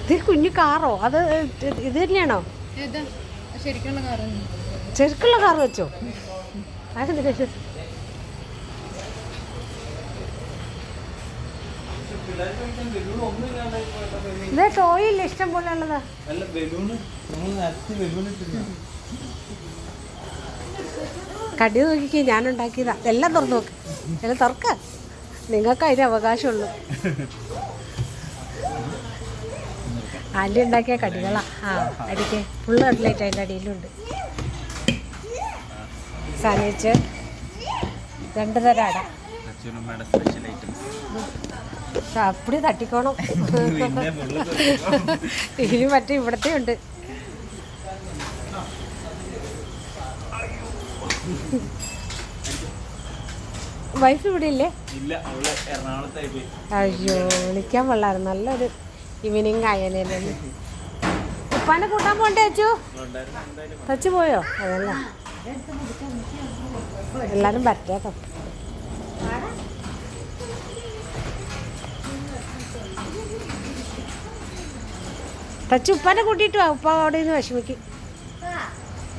ഇത് കുഞ്ഞു കാറോ? അത് ഇത് തന്നെയാണോ? ശരിക്കുള്ള കാറ് വെച്ചോ? ഇതേ ടോയില്ല ഇഷ്ടം പോലെ ഉള്ളത്. കടി നോക്കിക്കേ, ഞാനുണ്ടാക്കിയതാ. എല്ലാം തുറന്നു നോക്ക്, എല്ലാം തുറക്ക. നിങ്ങൾക്ക് അതിന് അവകാശമുള്ളൂ. ആൻറ്റി ഉണ്ടാക്കിയ കടികളാ. അടിക്ക് ഫുള്ള് കട്ട്ലേറ്റ് അതിൻ്റെ അടിയിലുണ്ട്. സാൻഡ്വിച്ച് 2 തരം അട. അപ്പടി തട്ടിക്കോണം. ഇനി മറ്റേ ഇവിടത്തെ ഉണ്ട്. വൈഫ് ഇവിടെ ഇല്ലേ? അയ്യോ, വിളിക്കാൻ കൊള്ളായിരുന്നു. നല്ലൊരു ഈവനിങ് ആയാലേ. ഉപ്പാനെ കൂട്ടാൻ പോണ്ടേ അച്ചു? തച്ചു പോയോ? അതല്ല, എല്ലാരും പറ്റേട്ടോ. തച്ചു ഉപ്പാനെ കൂട്ടിയിട്ട് വാ. ഉപ്പ അവിടെ നിന്ന് വിഷമിക്കും.